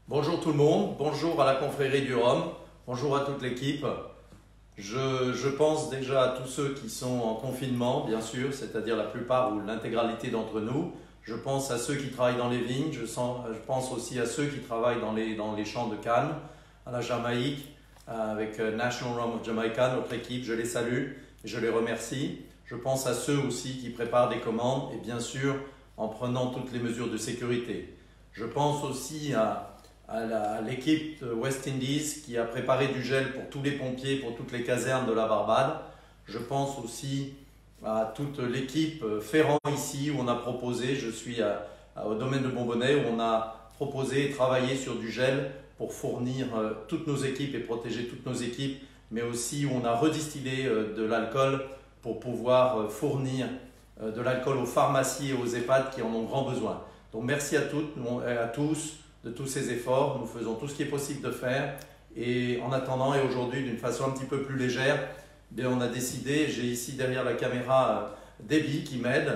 Bonjour tout le monde, bonjour à la confrérie du Rhum, bonjour à toute l'équipe. Je pense déjà à tous ceux qui sont en confinement, bien sûr, c'est-à-dire la plupart ou l'intégralité d'entre nous. Je pense à ceux qui travaillent dans les vignes, je pense aussi à ceux qui travaillent dans les champs de canne, à la Jamaïque, avec National Rum of Jamaica, notre équipe, je les salue et je les remercie. Je pense à ceux aussi qui préparent des commandes et bien sûr en prenant toutes les mesures de sécurité. Je pense aussi à l'équipe de West Indies qui a préparé du gel pour tous les pompiers, pour toutes les casernes de la Barbade. Je pense aussi à toute l'équipe Ferrand ici où on a proposé, je suis au domaine de Bonbonnet, où on a proposé et travaillé sur du gel pour fournir toutes nos équipes et protéger toutes nos équipes, mais aussi où on a redistillé de l'alcool pour pouvoir fournir de l'alcool aux pharmacies et aux EHPAD qui en ont grand besoin. Donc merci à toutes et à tous de tous ces efforts. Nous faisons tout ce qui est possible de faire et en attendant et aujourd'hui d'une façon un petit peu plus légère, bien, on a décidé, j'ai ici derrière la caméra Debbie qui m'aide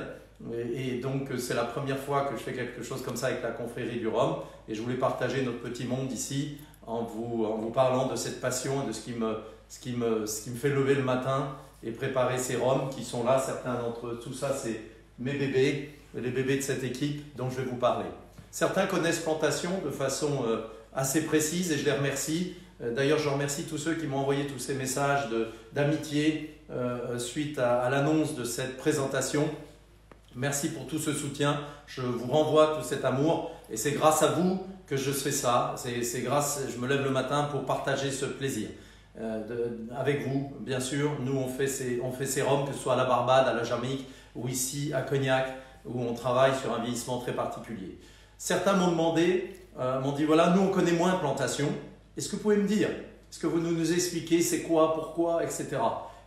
et donc c'est la première fois que je fais quelque chose comme ça avec la confrérie du Rhum et je voulais partager notre petit monde ici en vous parlant de cette passion et de ce qui me fait lever le matin et préparer ces rhums qui sont là, certains d'entre eux, tout ça c'est mes bébés, les bébés de cette équipe dont je vais vous parler. Certains connaissent Plantation de façon assez précise et je les remercie. D'ailleurs, je remercie tous ceux qui m'ont envoyé tous ces messages d'amitié suite à l'annonce de cette présentation. Merci pour tout ce soutien. Je vous renvoie tout cet amour et c'est grâce à vous que je fais ça. Je me lève le matin pour partager ce plaisir. Avec vous, bien sûr, nous on fait ces rhums, que ce soit à la Barbade, à la Jamaïque ou ici à Cognac, où on travaille sur un vieillissement très particulier. Certains m'ont demandé, m'ont dit voilà, nous on connaît moins Plantation, est-ce que vous pouvez me dire, est-ce que vous nous expliquez c'est quoi, pourquoi, etc.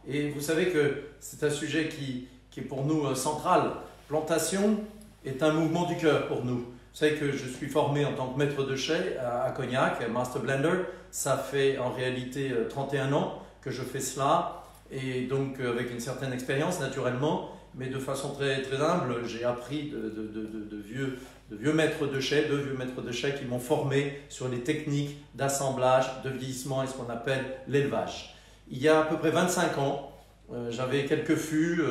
Et vous savez que c'est un sujet qui est pour nous central. Plantation est un mouvement du cœur pour nous. Vous savez que je suis formé en tant que maître de chai à Cognac, Master Blender. Ça fait en réalité 31 ans que je fais cela et donc avec une certaine expérience naturellement, mais de façon très, très humble, j'ai appris de vieux maîtres de chai, deux vieux maîtres de chai qui m'ont formé sur les techniques d'assemblage, de vieillissement et ce qu'on appelle l'élevage. Il y a à peu près 25 ans, j'avais quelques fûts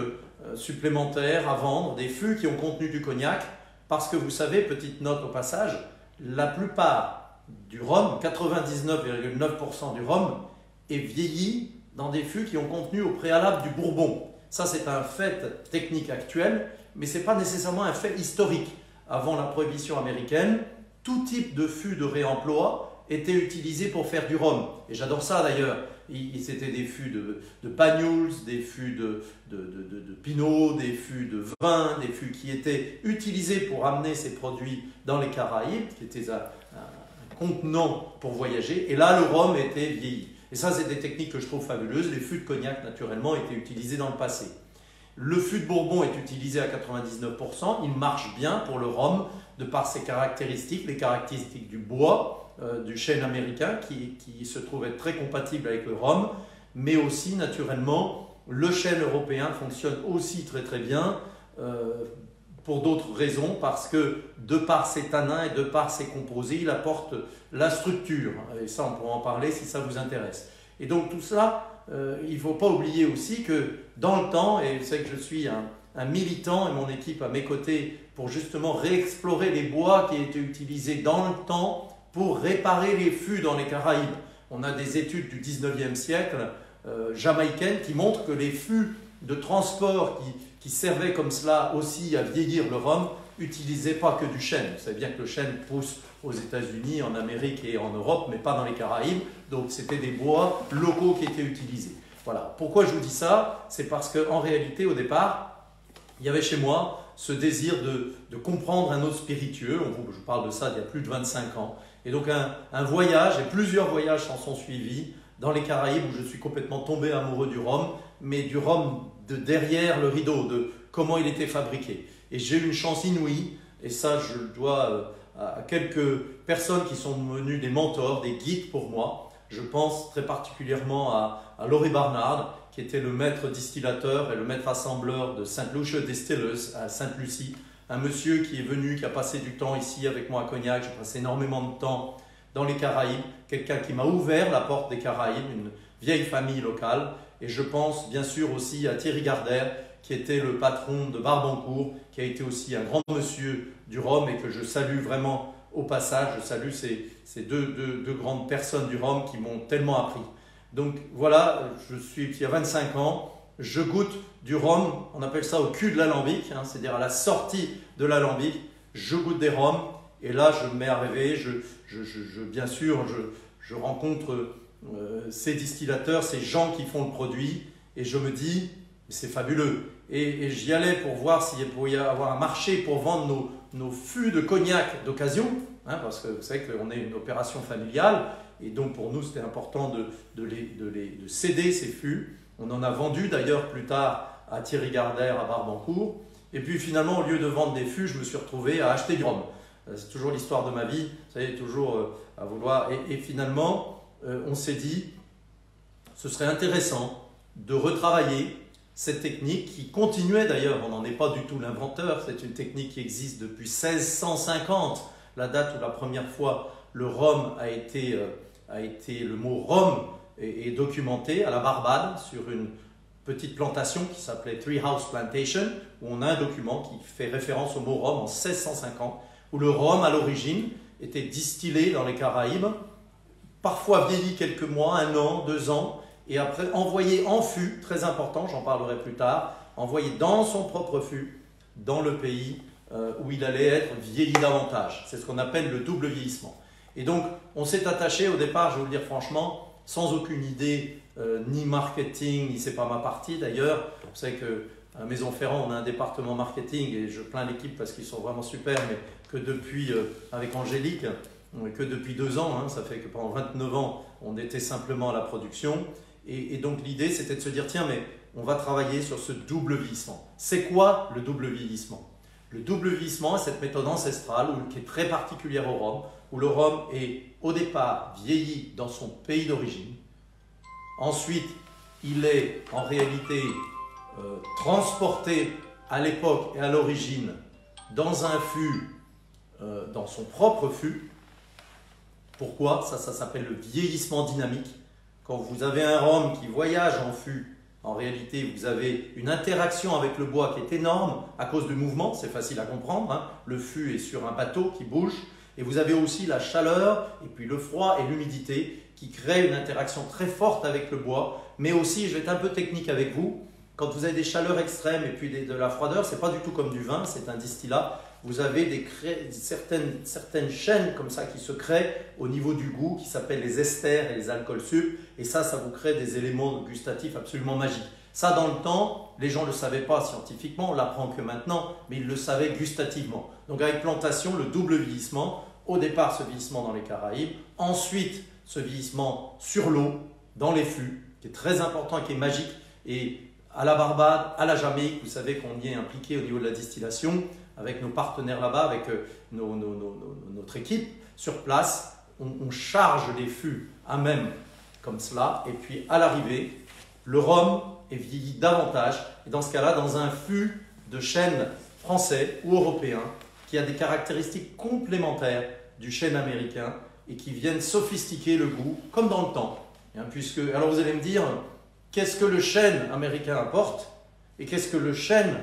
supplémentaires à vendre, des fûts qui ont contenu du cognac, parce que vous savez, petite note au passage, la plupart du rhum, 99,9% du rhum, est vieilli dans des fûts qui ont contenu au préalable du bourbon. Ça, c'est un fait technique actuel, mais ce n'est pas nécessairement un fait historique. Avant la prohibition américaine, tout type de fût de réemploi était utilisé pour faire du rhum. Et j'adore ça d'ailleurs. C'était des fûts de Banyuls, des fûts de Pinot, des fûts de vin, des fûts qui étaient utilisés pour amener ces produits dans les Caraïbes, qui étaient un contenant pour voyager. Et là, le rhum était vieilli. Et ça, c'est des techniques que je trouve fabuleuses. Les fûts de cognac, naturellement, étaient utilisés dans le passé. Le fût de Bourbon est utilisé à 99%. Il marche bien pour le rhum de par ses caractéristiques, les caractéristiques du bois, du chêne américain qui se trouve être très compatible avec le rhum. Mais aussi, naturellement, le chêne européen fonctionne aussi très très bien pour d'autres raisons, parce que de par ses tanins et de par ses composés, il apporte la structure. Et ça, on pourra en parler si ça vous intéresse. Et donc tout ça, il ne faut pas oublier aussi que dans le temps, et vous savez que je suis un militant et mon équipe à mes côtés pour justement réexplorer les bois qui étaient utilisés dans le temps pour réparer les fûts dans les Caraïbes. On a des études du 19e siècle jamaïcaines qui montrent que les fûts de transport qui servaient comme cela aussi à vieillir le rhum n'utilisaient pas que du chêne. Vous savez bien que le chêne pousse aux États-Unis, en Amérique et en Europe, mais pas dans les Caraïbes. Donc c'était des bois locaux qui étaient utilisés. Voilà. Pourquoi je vous dis ça? C'est parce qu'en réalité, au départ, il y avait chez moi ce désir de comprendre un autre spiritueux. Je parle de ça il y a plus de 25 ans. Et donc un voyage, et plusieurs voyages s'en sont suivis dans les Caraïbes où je suis complètement tombé amoureux du rhum, mais du rhum de derrière le rideau, de comment il était fabriqué. Et j'ai eu une chance inouïe, et ça je le dois à quelques personnes qui sont devenues des mentors, des guides pour moi. Je pense très particulièrement à Laurie Barnard, qui était le maître distillateur et le maître assembleur de St. Lucia Distillers à Sainte-Lucie. Un monsieur qui est venu, qui a passé du temps ici avec moi à Cognac. J'ai passé énormément de temps dans les Caraïbes, quelqu'un qui m'a ouvert la porte des Caraïbes, une vieille famille locale. Et je pense bien sûr aussi à Thierry Gardère, qui était le patron de Barbancourt, qui a été aussi un grand monsieur du rhum et que je salue vraiment au passage. Je salue ces deux grandes personnes du rhum qui m'ont tellement appris. Donc voilà, il y a 25 ans, je goûte du rhum, on appelle ça au cul de l'alambic, hein, c'est-à-dire à la sortie de l'alambic, je goûte des rhums et là je me mets à rêver, bien sûr je rencontre ces distillateurs, ces gens qui font le produit et je me dis c'est fabuleux. Et j'y allais pour voir s'il pouvait y avoir un marché pour vendre nos fûts de cognac d'occasion, hein, parce que vous savez qu'on est une opération familiale et donc pour nous c'était important de céder ces fûts. On en a vendu d'ailleurs plus tard à Thierry Gardère à Barbancourt. Et puis finalement, au lieu de vendre des fûts, je me suis retrouvé à acheter du rhum. C'est toujours l'histoire de ma vie, vous savez, toujours à vouloir. Et finalement, on s'est dit, ce serait intéressant de retravailler cette technique qui continuait d'ailleurs, on n'en est pas du tout l'inventeur, c'est une technique qui existe depuis 1650, la date où la première fois le rhum le mot rhum est documenté à la Barbade sur une petite plantation qui s'appelait Treehouse Plantation, où on a un document qui fait référence au mot rhum en 1650, où le rhum à l'origine était distillé dans les Caraïbes, parfois vieilli quelques mois, 1 an, 2 ans, et après envoyé en fût, très important, j'en parlerai plus tard, envoyé dans son propre fût, dans le pays où il allait être vieilli davantage. C'est ce qu'on appelle le double vieillissement. Et donc, on s'est attaché au départ, je vais vous le dire franchement, sans aucune idée, ni marketing, ni c'est pas ma partie d'ailleurs. Vous savez qu'à Maison Ferrand, on a un département marketing et je plains l'équipe parce qu'ils sont vraiment super, mais que depuis, avec Angélique, que depuis 2 ans, hein, ça fait que pendant 29 ans, on était simplement à la production. Et donc l'idée, c'était de se dire, tiens, mais on va travailler sur ce double vieillissement. C'est quoi le double vieillissement? Le double vieillissement est cette méthode ancestrale qui est très particulière au rhum, où le rhum est au départ vieilli dans son pays d'origine. Ensuite, il est en réalité transporté à l'époque et à l'origine dans un fût, dans son propre fût. Pourquoi? Ça s'appelle le vieillissement dynamique. Quand vous avez un rhum qui voyage en fût, en réalité, vous avez une interaction avec le bois qui est énorme à cause du mouvement, c'est facile à comprendre, hein. Le fût est sur un bateau qui bouge, et vous avez aussi la chaleur, et puis le froid et l'humidité qui créent une interaction très forte avec le bois. Mais aussi, je vais être un peu technique avec vous, quand vous avez des chaleurs extrêmes et puis de la froideur, ce n'est pas du tout comme du vin, c'est un distillat. Vous avez certaines chaînes comme ça qui se créent au niveau du goût, qui s'appellent les esters et les alcools sucres. Et ça vous crée des éléments gustatifs absolument magiques. Ça, dans le temps, les gens ne le savaient pas scientifiquement, on l'apprend que maintenant, mais ils le savaient gustativement. Donc avec plantation, le double vieillissement, au départ ce vieillissement dans les Caraïbes, ensuite ce vieillissement sur l'eau, dans les fûts, qui est très important et qui est magique. Et à la Barbade, à la Jamaïque, vous savez qu'on y est impliqué au niveau de la distillation, avec nos partenaires là-bas, avec notre équipe sur place, on charge les fûts à même comme cela, et puis à l'arrivée, le rhum est vieilli davantage, et dans ce cas-là, dans un fût de chêne français ou européen, qui a des caractéristiques complémentaires du chêne américain, et qui viennent sophistiquer le goût, comme dans le temps. Alors vous allez me dire, qu'est-ce que le chêne américain apporte, et qu'est-ce que le chêne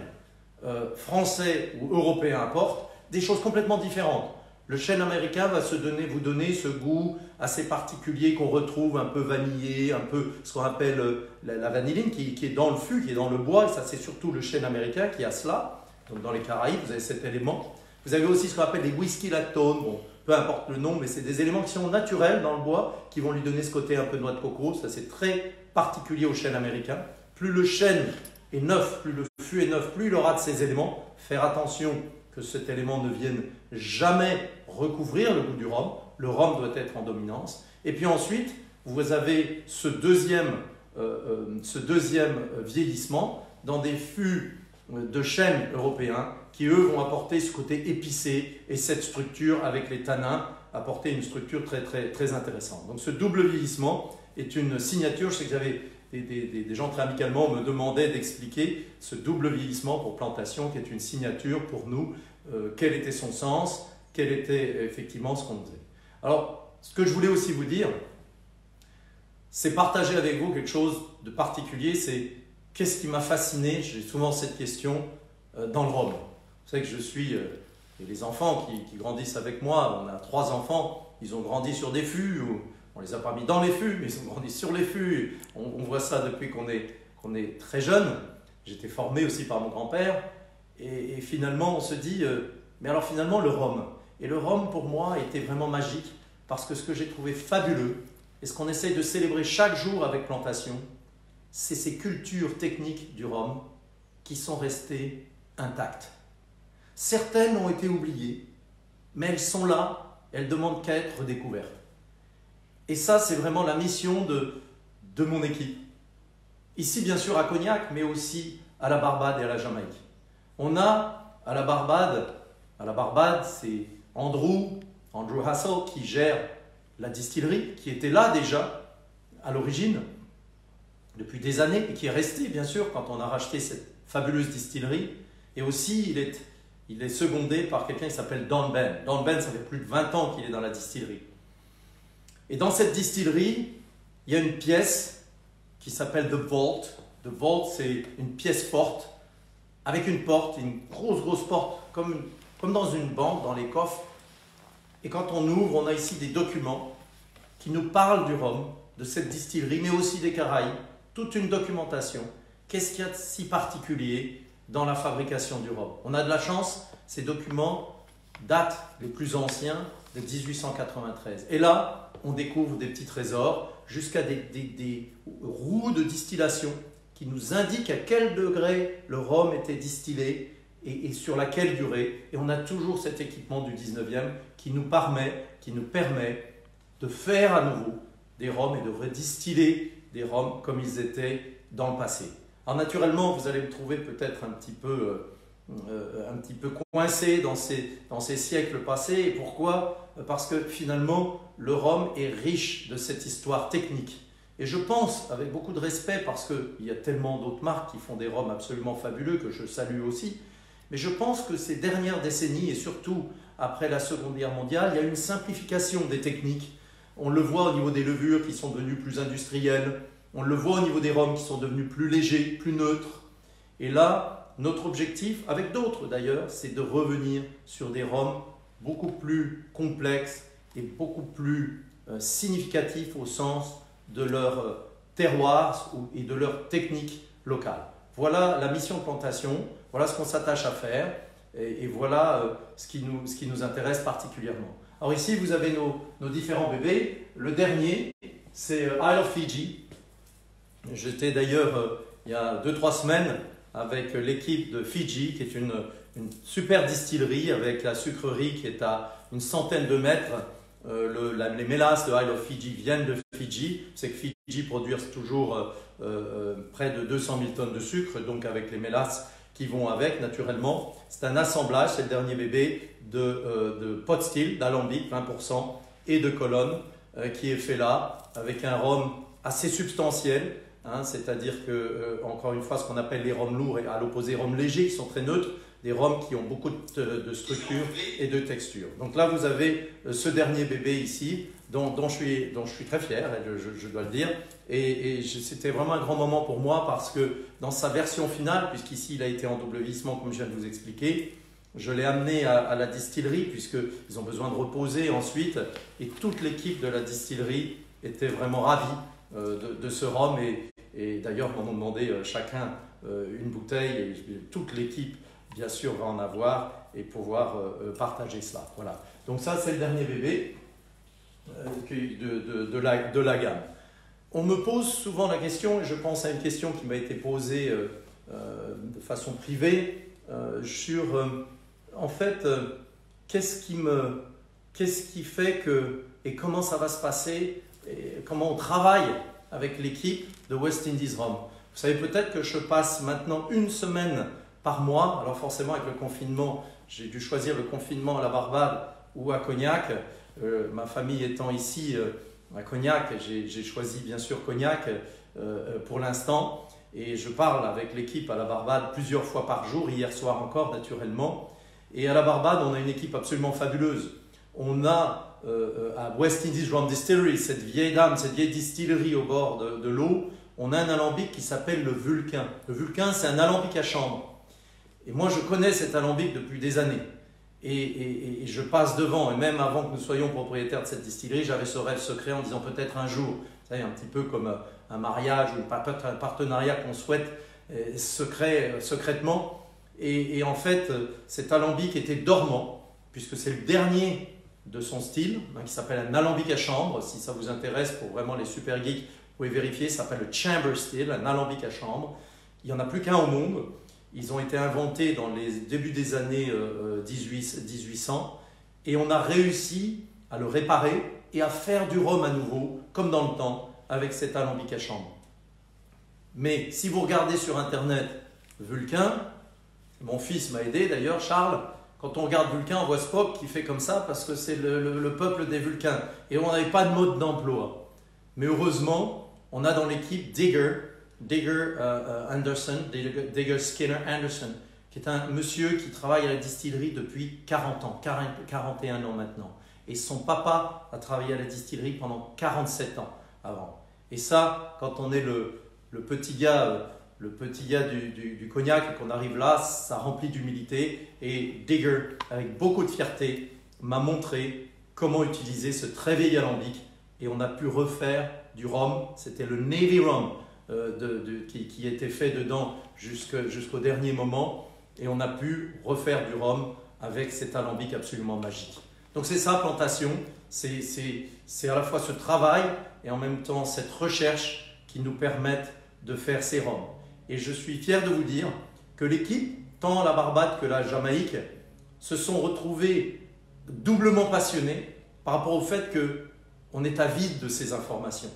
français ou européen apporte? Des choses complètement différentes. Le chêne américain va vous donner ce goût assez particulier qu'on retrouve un peu vanillé, un peu ce qu'on appelle la vanilline qui est dans le fût, qui est dans le bois, et ça c'est surtout le chêne américain qui a cela. Donc dans les Caraïbes, vous avez cet élément. Vous avez aussi ce qu'on appelle les whisky lactones, bon, peu importe le nom, mais c'est des éléments qui sont naturels dans le bois, qui vont lui donner ce côté un peu noix de coco, ça c'est très particulier au chêne américain. Plus le chêne est neuf, plus le fût est neuf, plus il aura de ces éléments. Faire attention que cet élément ne vienne jamais recouvrir le goût du rhum. Le rhum doit être en dominance. Et puis ensuite, vous avez ce deuxième vieillissement dans des fûts de chêne européens qui, eux, vont apporter ce côté épicé et cette structure avec les tanins, apporter une structure très, très, très intéressante. Donc ce double vieillissement est une signature. Je sais que j'avais des gens très amicalement me demandaient d'expliquer ce double vieillissement pour plantation qui est une signature pour nous. Quel était son sens? Quel était effectivement ce qu'on faisait? Alors, ce que je voulais aussi vous dire, c'est partager avec vous quelque chose de particulier, c'est qu'est-ce qui m'a fasciné, j'ai souvent cette question, dans le rhum. Vous savez que je suis, et les enfants qui grandissent avec moi, on a 3 enfants, ils ont grandi sur des fûts, on les a pas mis dans les fûts, mais ils ont grandi sur les fûts, on voit ça depuis qu'on est très jeune. J'étais formé aussi par mon grand-père, et finalement on se dit, mais alors finalement le rhum. Et le rhum pour moi était vraiment magique, parce que ce que j'ai trouvé fabuleux, et ce qu'on essaye de célébrer chaque jour avec Plantation, c'est ces cultures techniques du rhum qui sont restées intactes. Certaines ont été oubliées, mais elles sont là, elles demandent qu'à être découvertes. Et ça, c'est vraiment la mission de mon équipe. Ici, bien sûr, à Cognac, mais aussi à la Barbade et à la Jamaïque. On a à la Barbade, c'est Andrew Hassel qui gère la distillerie, qui était là déjà à l'origine, depuis des années, et qui est resté, bien sûr, quand on a racheté cette fabuleuse distillerie. Et aussi, il est secondé par quelqu'un qui s'appelle Don Ben. Don Ben, ça fait plus de 20 ans qu'il est dans la distillerie. Et dans cette distillerie, il y a une pièce qui s'appelle The Vault. The Vault, c'est une pièce forte, avec une porte, une grosse porte, comme dans une banque, dans les coffres. Et quand on ouvre, on a ici des documents qui nous parlent du rhum, de cette distillerie, mais aussi des Caraïbes. Toute une documentation. Qu'est-ce qu'il y a de si particulier dans la fabrication du rhum? On a de la chance, ces documents datent les plus anciens de 1893. Et là, on découvre des petits trésors, jusqu'à des roues de distillation qui nous indiquent à quel degré le rhum était distillé et sur laquelle durée. Et on a toujours cet équipement du 19e qui nous permet de faire à nouveau des rhums et de redistiller des rhums comme ils étaient dans le passé. Alors naturellement, vous allez me trouver peut-être un petit peu coincé dans ces siècles passés. Et pourquoi? Parce que finalement, le rhum est riche de cette histoire technique. Et je pense, avec beaucoup de respect, parce qu'il y a tellement d'autres marques qui font des rhums absolument fabuleux, que je salue aussi, mais je pense que ces dernières décennies, et surtout après la Seconde Guerre mondiale, il y a une simplification des techniques. On le voit au niveau des levures qui sont devenues plus industrielles, on le voit au niveau des rhums qui sont devenus plus légers, plus neutres. Et là, notre objectif, avec d'autres d'ailleurs, c'est de revenir sur des rhums beaucoup plus complexes et beaucoup plus significatifs au sens de leur terroir et de leur technique locale. Voilà la mission de Plantation, voilà ce qu'on s'attache à faire et voilà ce qui nous intéresse particulièrement. Alors ici, vous avez nos différents bébés. Le dernier, c'est Isle of Fiji. J'étais d'ailleurs il y a 2-3 semaines avec l'équipe de Fiji, qui est une super distillerie avec la sucrerie qui est à une centaine de mètres. Les mélasses de Isle of Fiji viennent de Fiji. C'est que Fiji produit toujours près de 200 000 tonnes de sucre, donc avec les mélasses qui vont avec, naturellement. C'est un assemblage, c'est le dernier bébé, de pot still, d'alambic, 20%, et de colonne, qui est fait là, avec un rhum assez substantiel. C'est-à-dire que, encore une fois, ce qu'on appelle les rhums lourds et à l'opposé rhums légers, qui sont très neutres, des rhums qui ont beaucoup de structure et de texture. Donc là, vous avez ce dernier bébé ici, dont je suis très fier, je dois le dire. Et c'était vraiment un grand moment pour moi parce que dans sa version finale, puisqu'ici il a été en double vieillissement, comme je viens de vous expliquer, je l'ai amené à la distillerie, puisqu'ils ont besoin de reposer ensuite. Et toute l'équipe de la distillerie était vraiment ravie de ce rhum. Et d'ailleurs, m'en ont demandé chacun une bouteille. Et toute l'équipe, bien sûr, va en avoir et pouvoir partager cela. Voilà. Donc ça, c'est le dernier bébé de la gamme. On me pose souvent la question, et je pense à une question qui m'a été posée de façon privée, sur, en fait, qu'est-ce qui fait que, et comment ça va se passer, et comment on travaille avec l'équipe de West Indies Rhum. Vous savez peut-être que je passe maintenant 1 semaine par mois, alors forcément avec le confinement, j'ai dû choisir le confinement à la Barbade ou à Cognac. Ma famille étant ici à Cognac, j'ai choisi bien sûr Cognac pour l'instant. Et je parle avec l'équipe à la Barbade plusieurs fois par jour, hier soir encore naturellement. Et à la Barbade, on a une équipe absolument fabuleuse. On a à West Indies Rum Distillery, cette vieille dame, cette vieille distillerie au bord de l'eau, on a un alambic qui s'appelle le Vulcain. Le Vulcain, c'est un alambic à chambre. Et moi, je connais cet alambic depuis des années. Et je passe devant, et même avant que nous soyons propriétaires de cette distillerie, j'avais ce rêve secret en disant peut-être un jour, vous savez, un petit peu comme un mariage ou un partenariat qu'on souhaite secrètement. Et en fait, cet alambic était dormant, puisque c'est le dernier de son style, qui s'appelle un alambic à chambre. Si ça vous intéresse, pour vraiment les super geeks, vous pouvez vérifier, ça s'appelle le chamber style, un alambic à chambre. Il n'y en a plus qu'un au monde. Ils ont été inventés dans les débuts des années 1800 et on a réussi à le réparer et à faire du rhum à nouveau, comme dans le temps, avec cet alambic à chambre. Mais si vous regardez sur Internet Vulcain, mon fils m'a aidé d'ailleurs, Charles, quand on regarde Vulcain, on voit Spock qui fait comme ça parce que c'est le peuple des Vulcains. Et on n'avait pas de mode d'emploi. Mais heureusement, on a dans l'équipe Digger Skinner Anderson, qui est un monsieur qui travaille à la distillerie depuis 40 ans, 41 ans maintenant. Et son papa a travaillé à la distillerie pendant 47 ans avant. Et ça, quand on est le petit gars du cognac et qu'on arrive là, ça remplit d'humilité. Et Digger, avec beaucoup de fierté, m'a montré comment utiliser ce très vieil alambic. Et on a pu refaire du rhum, c'était le Navy Rum, qui était fait dedans jusqu'au dernier moment, et on a pu refaire du rhum avec cet alambic absolument magique. Donc c'est ça, plantation, c'est à la fois ce travail et en même temps cette recherche qui nous permettent de faire ces rhums. Et je suis fier de vous dire que l'équipe, tant la Barbade que la Jamaïque, se sont retrouvés doublement passionnés par rapport au fait qu'on est avide de ces informations.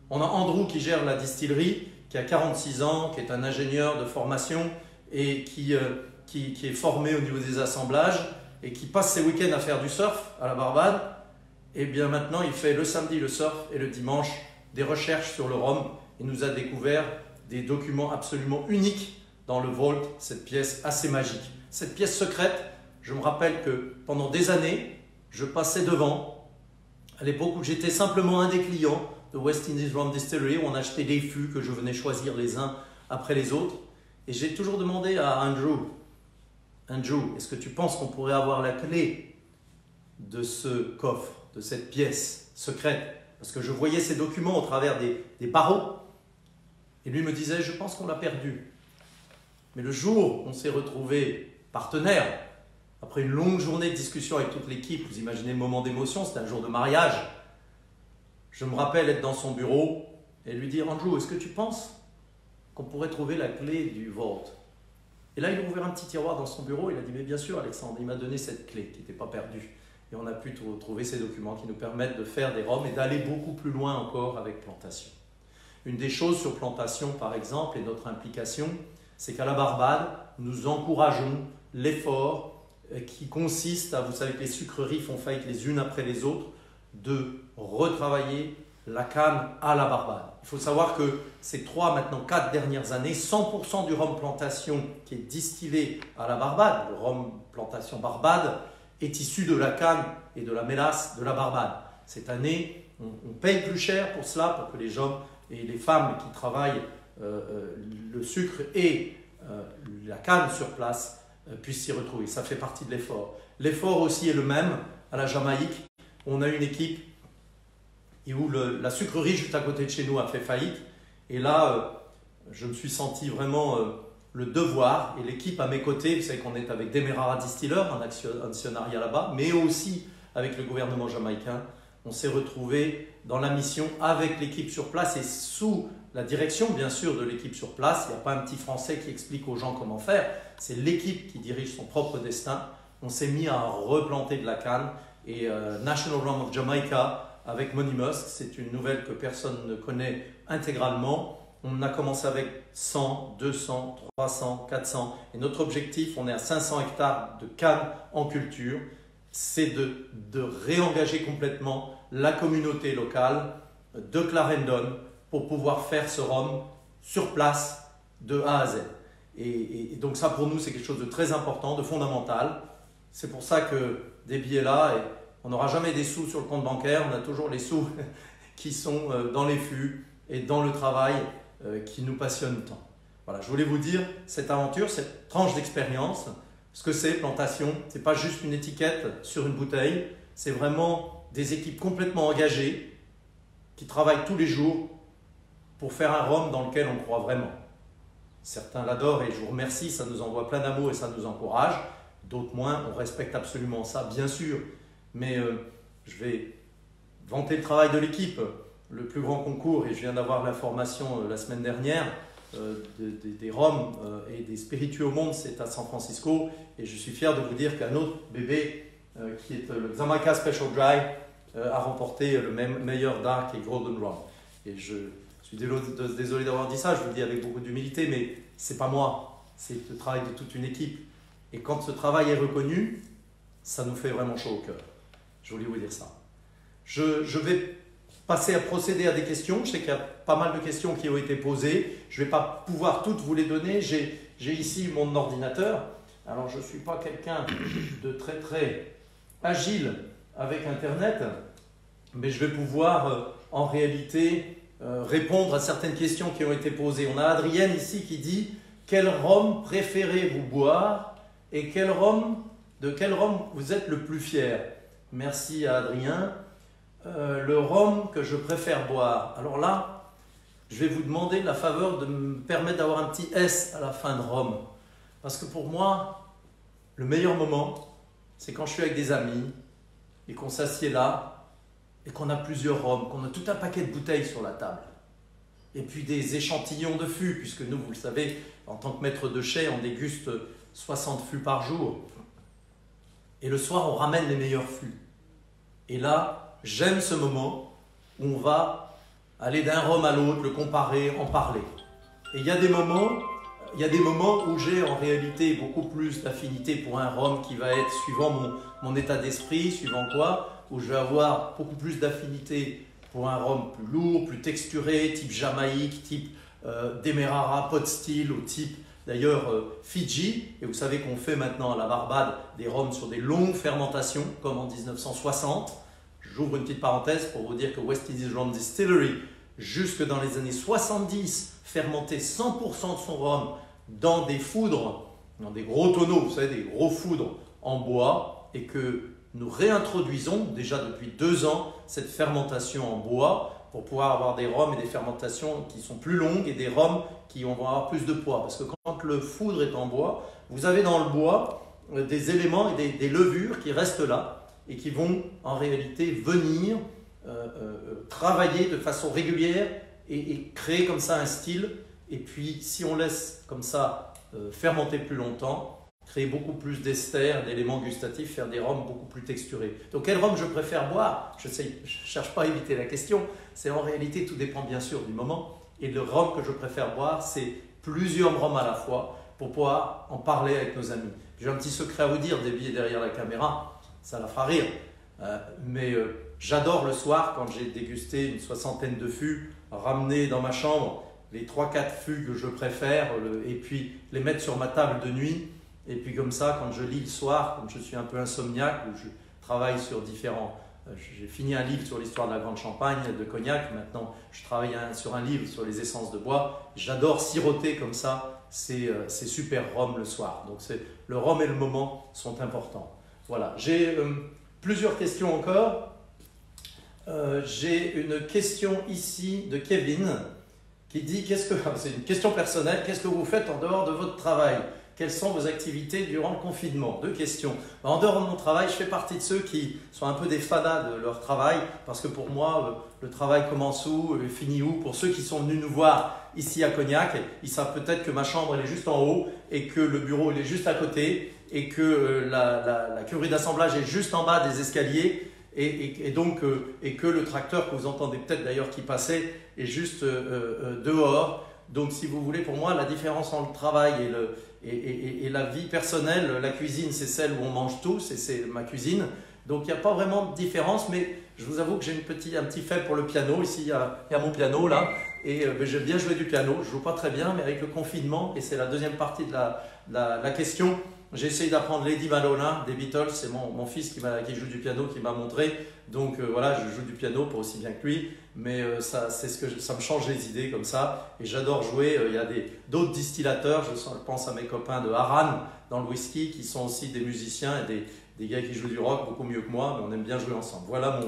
On a Andrew qui gère la distillerie, qui a 46 ans, qui est un ingénieur de formation et qui est formé au niveau des assemblages et qui passe ses week-ends à faire du surf à la Barbade. Et bien maintenant, il fait le samedi le surf et le dimanche des recherches sur le rhum. Il nous a découvert des documents absolument uniques dans le Vault, cette pièce assez magique. Cette pièce secrète, je me rappelle que pendant des années, je passais devant, à l'époque où j'étais simplement un des clients de West Indies Rum Distillery, où on achetait des fûts que je venais choisir les uns après les autres. Et j'ai toujours demandé à Andrew, est-ce que tu penses qu'on pourrait avoir la clé de ce coffre, de cette pièce secrète? Parce que je voyais ces documents au travers des barreaux. Et lui me disait, je pense qu'on l'a perdu. Mais le jour où on s'est retrouvés partenaires, après une longue journée de discussion avec toute l'équipe, vous imaginez le moment d'émotion, c'était un jour de mariage. Je me rappelle être dans son bureau et lui dire, Andrew, est-ce que tu penses qu'on pourrait trouver la clé du Vault? Et là, il a ouvert un petit tiroir dans son bureau, il a dit, mais bien sûr, Alexandre, il m'a donné cette clé qui n'était pas perdue. Et on a pu trouver ces documents qui nous permettent de faire des rhums et d'aller beaucoup plus loin encore avec plantation. Une des choses sur plantation, par exemple, et notre implication, c'est qu'à la Barbade, nous encourageons l'effort qui consiste à, vous savez que les sucreries font faillite les unes après les autres, de retravailler la canne à la Barbade. Il faut savoir que ces 4 dernières années, 100% du rhum plantation qui est distillé à la Barbade, le rhum plantation Barbade, est issu de la canne et de la mélasse de la Barbade. Cette année, on paye plus cher pour cela, pour que les hommes et les femmes qui travaillent le sucre et la canne sur place puissent s'y retrouver. Ça fait partie de l'effort. L'effort aussi est le même à la Jamaïque. On a une équipe où la sucrerie juste à côté de chez nous a fait faillite. Et là, je me suis senti vraiment le devoir, et l'équipe à mes côtés, vous savez qu'on est avec Demerara Distiller, un actionnariat là-bas, mais aussi avec le gouvernement jamaïcain. On s'est retrouvés dans la mission avec l'équipe sur place et sous la direction, bien sûr, de l'équipe sur place. Il n'y a pas un petit Français qui explique aux gens comment faire. C'est l'équipe qui dirige son propre destin. On s'est mis à replanter de la canne. Et National Rum of Jamaica avec Money Musk, c'est une nouvelle que personne ne connaît intégralement. On a commencé avec 100, 200, 300, 400. Et notre objectif, on est à 500 hectares de canne en culture. C'est de réengager complètement la communauté locale de Clarendon pour pouvoir faire ce rhum sur place de A à Z. Et donc ça pour nous c'est quelque chose de très important, de fondamental. C'est pour ça que Debbie est là et On n'aura jamais des sous sur le compte bancaire, on a toujours les sous qui sont dans les fûts et dans le travail qui nous passionne tant. Voilà, je voulais vous dire cette aventure, cette tranche d'expérience, ce que c'est plantation. Ce n'est pas juste une étiquette sur une bouteille, c'est vraiment des équipes complètement engagées qui travaillent tous les jours pour faire un rhum dans lequel on croit vraiment. Certains l'adorent et je vous remercie, ça nous envoie plein d'amour et ça nous encourage. D'autres moins, on respecte absolument ça, bien sûr. Mais je vais vanter le travail de l'équipe. Le plus grand concours, et je viens d'avoir l'information la semaine dernière, des rhums et des spiritueux au monde, c'est à San Francisco. Et je suis fier de vous dire qu'un autre bébé, qui est le Xamaica Special Dry, a remporté le meilleur dark et golden rum. Et je suis désolé d'avoir dit ça, je vous le dis avec beaucoup d'humilité, mais c'est pas moi, c'est le travail de toute une équipe. Et quand ce travail est reconnu, ça nous fait vraiment chaud au cœur. Je voulais vous dire ça. Je vais procéder à des questions. Je sais qu'il y a pas mal de questions qui ont été posées. Je ne vais pas pouvoir toutes vous les donner. J'ai ici mon ordinateur. Alors, je ne suis pas quelqu'un de très agile avec Internet, mais je vais pouvoir en réalité répondre à certaines questions qui ont été posées. On a Adrienne ici qui dit « Quel rhum préférez-vous boire et de quel rhum vous êtes le plus fier ?» Merci à Adrien. Le rhum que je préfère boire. Alors là, je vais vous demander la faveur de me permettre d'avoir un petit S à la fin de rhum. Parce que pour moi, le meilleur moment, c'est quand je suis avec des amis et qu'on s'assied là et qu'on a plusieurs rhums, qu'on a tout un paquet de bouteilles sur la table. Et puis des échantillons de fûts, puisque nous, vous le savez, en tant que maître de chai, on déguste 60 fûts par jour. Et le soir, on ramène les meilleurs fûts. Et là, j'aime ce moment où on va aller d'un rhum à l'autre, le comparer, en parler. Et il y a des moments où j'ai en réalité beaucoup plus d'affinité pour un rhum qui va être suivant mon état d'esprit, suivant quoi, où je vais avoir beaucoup plus d'affinité pour un rhum plus lourd, plus texturé, type Jamaïque, type Demerara, pot still, ou type d'ailleurs Fidji. Et vous savez qu'on fait maintenant à la Barbade des rhums sur des longues fermentations, comme en 1960. J'ouvre une petite parenthèse pour vous dire que West Indies Rum Distillery, jusque dans les années 70, fermentait 100% de son rhum dans des foudres, dans des gros tonneaux, vous savez, des gros foudres en bois, et que nous réintroduisons déjà depuis 2 ans cette fermentation en bois pour pouvoir avoir des rhums et des fermentations qui sont plus longues et des rhums qui vont avoir plus de poids. Parce que quand le foudre est en bois, vous avez dans le bois des éléments et des levures qui restent là et qui vont en réalité venir travailler de façon régulière et créer comme ça un style. Et puis si on laisse comme ça fermenter plus longtemps, créer beaucoup plus d'esters, d'éléments gustatifs, faire des rhums beaucoup plus texturés. Donc quel rhum je préfère boire? Je ne cherche pas à éviter la question, c'est en réalité tout dépend bien sûr du moment. Et le rhum que je préfère boire, c'est plusieurs rhums à la fois pour pouvoir en parler avec nos amis. J'ai un petit secret à vous dire, Debbie est derrière la caméra, ça la fera rire. Mais j'adore le soir, quand j'ai dégusté une 60aine de fûts, ramener dans ma chambre les 3-4 fûts que je préfère et puis les mettre sur ma table de nuit. Et puis comme ça, quand je lis le soir, comme je suis un peu insomniaque, ou je travaille sur différents... j'ai fini un livre sur l'histoire de la Grande Champagne, de Cognac. Maintenant, je travaille sur un livre sur les essences de bois. J'adore siroter comme ça ces super rhums le soir. Donc le rhum et le moment sont importants. Voilà, j'ai plusieurs questions encore. J'ai une question ici de Kevin qui dit, c'est une question personnelle, qu'est-ce que vous faites en dehors de votre travail? Quelles sont vos activités durant le confinement? 2 questions. En dehors de mon travail, je fais partie de ceux qui sont un peu des fanas de leur travail, parce que pour moi, le travail commence où, finit où? Pour ceux qui sont venus nous voir ici à Cognac, ils savent peut-être que ma chambre elle est juste en haut et que le bureau il est juste à côté et que la cuverie d'assemblage est juste en bas des escaliers et que le tracteur que vous entendez peut-être d'ailleurs qui passait est juste dehors. Donc si vous voulez, pour moi, la différence entre le travail et la vie personnelle, la cuisine, c'est celle où on mange tous, et c'est ma cuisine. Donc il n'y a pas vraiment de différence, mais je vous avoue que j'ai un petit faible pour le piano. Ici, il y a mon piano là, et j'aime bien jouer du piano. Je ne joue pas très bien, mais avec le confinement, et c'est la deuxième partie de la question, j'ai essayé d'apprendre Lady Madonna des Beatles. C'est mon fils qui joue du piano qui m'a montré. Donc voilà, je joue du piano pas aussi bien que lui, mais ça me change les idées comme ça. Et j'adore jouer. Il y a d'autres distillateurs, je pense à mes copains de Haran dans le whisky, qui sont aussi des musiciens et des gars qui jouent du rock beaucoup mieux que moi, mais on aime bien jouer ensemble. Voilà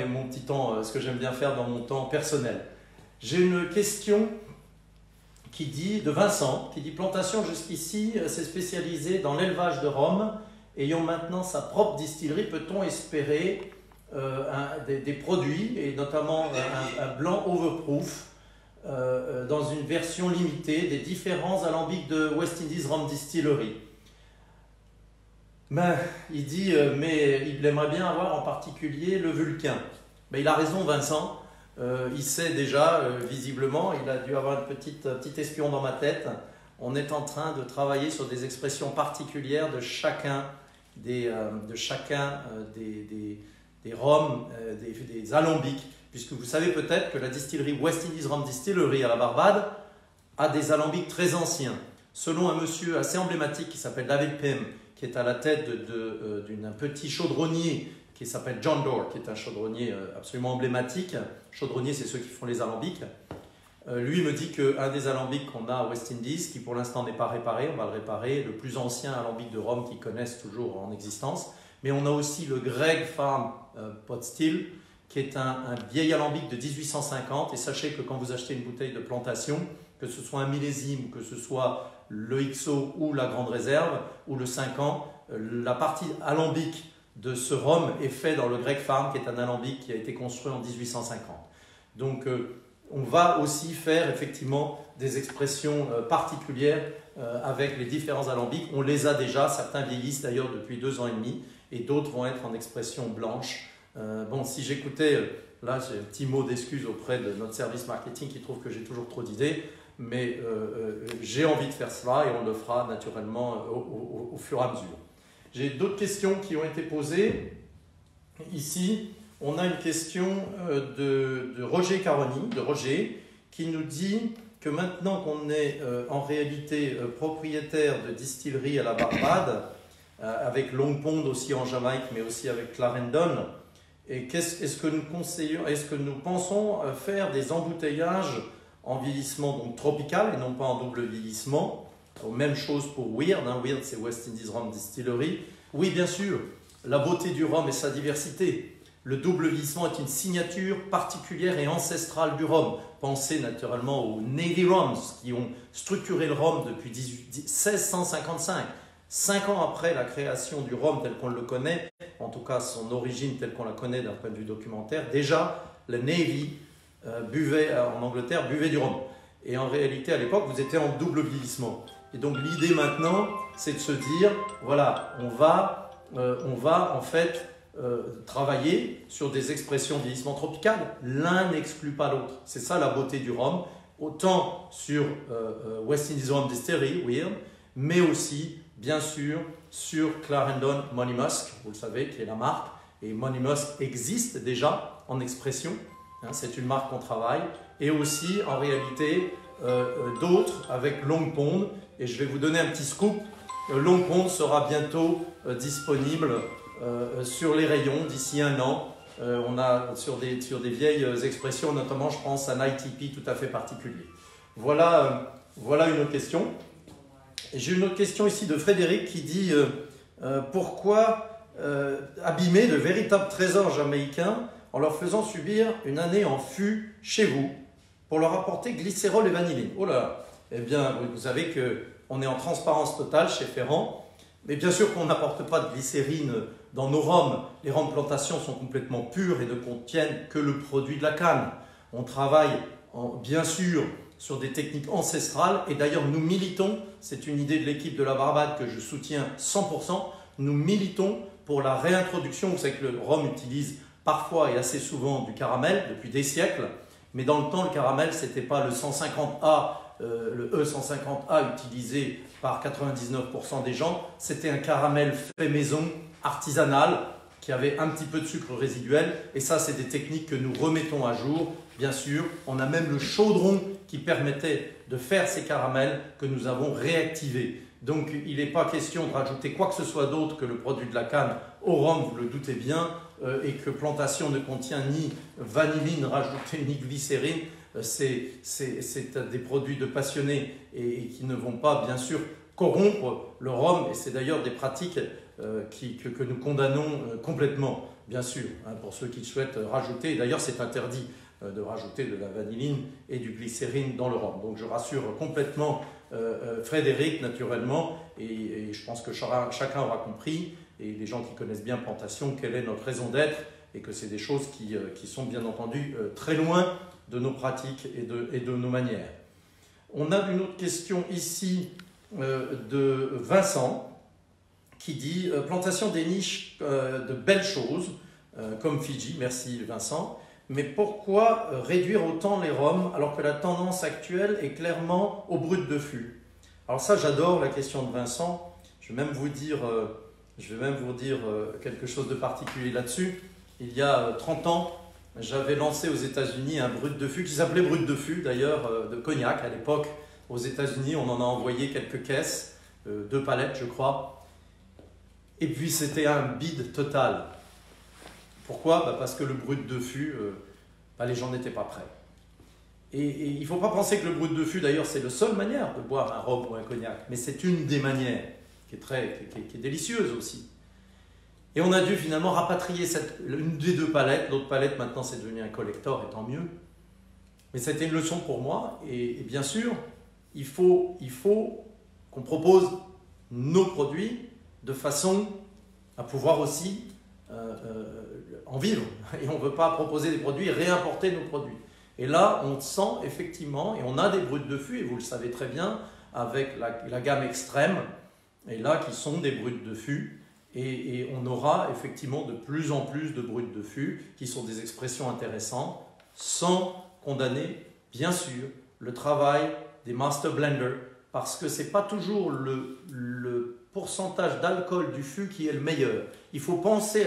mon petit temps, ce que j'aime bien faire dans mon temps personnel. J'ai une question de Vincent, qui dit « Plantation jusqu'ici s'est spécialisée dans l'élevage de rhum. Ayant maintenant sa propre distillerie, peut-on espérer des produits, et notamment un blanc overproof, dans une version limitée des différents alambics de West Indies Rum Distillery ?» Il dit mais il aimerait bien avoir en particulier le Vulcain. Il a raison, Vincent. Il sait déjà, visiblement, il a dû avoir un petit espion dans ma tête. On est en train de travailler sur des expressions particulières de chacun des rhums, des alambics. Puisque vous savez peut-être que la distillerie West Indies Rum Distillery à la Barbade a des alambics très anciens. Selon un monsieur assez emblématique qui s'appelle David Pym, qui est à la tête d'un petit chaudronnier qui s'appelle John Doerr, qui est un chaudronnier absolument emblématique. Chaudronnier, c'est ceux qui font les alambics. Lui me dit qu'un des alambics qu'on a à West Indies, qui pour l'instant n'est pas réparé, on va le réparer, le plus ancien alambic de rhum qu'ils connaissent toujours en existence. Mais on a aussi le Greg Farm Pot Still, qui est un vieil alambic de 1850. Et sachez que quand vous achetez une bouteille de plantation, que ce soit un millésime, que ce soit le XO ou la Grande Réserve, ou le 5 ans, la partie alambic de ce rhum est fait dans le Greg Farm, qui est un alambic qui a été construit en 1850. Donc on va aussi faire effectivement des expressions particulières avec les différents alambics. On les a déjà, certains vieillissent d'ailleurs depuis 2 ans et demi, et d'autres vont être en expression blanche. Si j'écoutais, là j'ai un petit mot d'excuse auprès de notre service marketing qui trouve que j'ai toujours trop d'idées, mais j'ai envie de faire cela et on le fera naturellement au fur et à mesure. J'ai d'autres questions qui ont été posées. Ici, on a une question de Roger Caroni, qui nous dit que maintenant qu'on est en réalité propriétaire de distillerie à la Barbade, avec Long Pond aussi en Jamaïque, mais aussi avec Clarendon, et est-ce que nous pensons faire des embouteillages en vieillissement donc tropical et non pas en double vieillissement? Même chose pour Weird, Weird c'est West Indies Rum Distillery. Oui, bien sûr, la beauté du rhum et sa diversité. Le double vieillissement est une signature particulière et ancestrale du rhum. Pensez naturellement aux Navy Rums qui ont structuré le rhum depuis 1655. 5 ans après la création du rhum tel qu'on le connaît, en tout cas son origine telle qu'on la connaît d'un point de vue documentaire, déjà le Navy en Angleterre buvait du rhum. Et en réalité, à l'époque, vous étiez en double vieillissement. Et donc l'idée maintenant, c'est de se dire, voilà, on va en fait travailler sur des expressions de vieillissement tropical. L'un n'exclut pas l'autre. C'est ça la beauté du rhum, autant sur West Indies Rum Distillery, Weird, mais aussi, bien sûr, sur Clarendon Money Musk, vous le savez, qui est la marque. Et Money Musk existe déjà en expression. C'est une marque qu'on travaille. Et aussi, en réalité, d'autres avec Long Pond. Et je vais vous donner un petit scoop. Long Pond sera bientôt disponible sur les rayons d'ici 1 an. On a sur des vieilles expressions, notamment je pense à un ITP tout à fait particulier. Voilà une autre question. J'ai une autre question ici de Frédéric qui dit pourquoi abîmer de véritables trésors jamaïcains en leur faisant subir une année en fût chez vous pour leur apporter glycérol et vanilline. Oh là, eh bien, vous savez qu'on est en transparence totale chez Ferrand, mais bien sûr qu'on n'apporte pas de glycérine dans nos rhums. Les rhums plantations sont complètement purs et ne contiennent que le produit de la canne. On travaille bien sûr sur des techniques ancestrales et d'ailleurs nous militons, c'est une idée de l'équipe de la Barbade que je soutiens 100%, nous militons pour la réintroduction. Vous savez que le rhum utilise parfois et assez souvent du caramel depuis des siècles, mais dans le temps le caramel c'était pas le 150A, le E150A utilisé par 99% des gens, c'était un caramel fait maison, artisanal, qui avait un petit peu de sucre résiduel. Et ça, c'est des techniques que nous remettons à jour, bien sûr. On a même le chaudron qui permettait de faire ces caramels que nous avons réactivés. Donc, il n'est pas question de rajouter quoi que ce soit d'autre que le produit de la canne au rhum, vous le doutez bien, et que Plantation ne contient ni vanilline rajoutée ni glycérine. C'est des produits de passionnés et qui ne vont pas, bien sûr, corrompre le rhum. Et c'est d'ailleurs des pratiques que nous condamnons complètement, bien sûr, hein, pour ceux qui souhaitent rajouter. D'ailleurs, c'est interdit de rajouter de la vanilline et du glycérine dans le rhum. Donc, je rassure complètement Frédéric, naturellement, et je pense que chacun aura compris, et les gens qui connaissent bien Plantation, quelle est notre raison d'être, et que c'est des choses qui sont bien entendu très loin de nos pratiques et de nos manières. On a une autre question ici de Vincent, qui dit « Plantation déniche de belles choses, comme Fidji », merci Vincent, mais pourquoi réduire autant les rhums alors que la tendance actuelle est clairement au brut de fût? Alors ça, j'adore la question de Vincent. Je vais même vous dire quelque chose de particulier là-dessus. Il y a 30 ans, j'avais lancé aux États-Unis un brut de fût qui s'appelait brut de fût d'ailleurs, de cognac à l'époque. Aux États-Unis, on en a envoyé quelques caisses, 2 palettes je crois. Et puis c'était un bide total. Pourquoi? Parce que le brut de fût, les gens n'étaient pas prêts. Et il ne faut pas penser que le brut de fût, d'ailleurs, c'est la seule manière de boire un rhum ou un cognac, mais c'est une des manières qui est délicieuse aussi. Et on a dû finalement rapatrier une des 2 palettes. L'autre palette, maintenant, c'est devenu un collector, et tant mieux. Mais c'était une leçon pour moi. Et bien sûr, il faut qu'on propose nos produits de façon à pouvoir aussi en vivre. Et on ne veut pas proposer des produits et réimporter nos produits. Et là, on sent effectivement, et on a des bruts de fût, et vous le savez très bien, avec la gamme extrême, et là, qui sont des bruts de fût. Et on aura effectivement de plus en plus de bruts de fût, qui sont des expressions intéressantes, sans condamner, bien sûr, le travail des master blenders, parce que ce n'est pas toujours le pourcentage d'alcool du fût qui est le meilleur. Il faut penser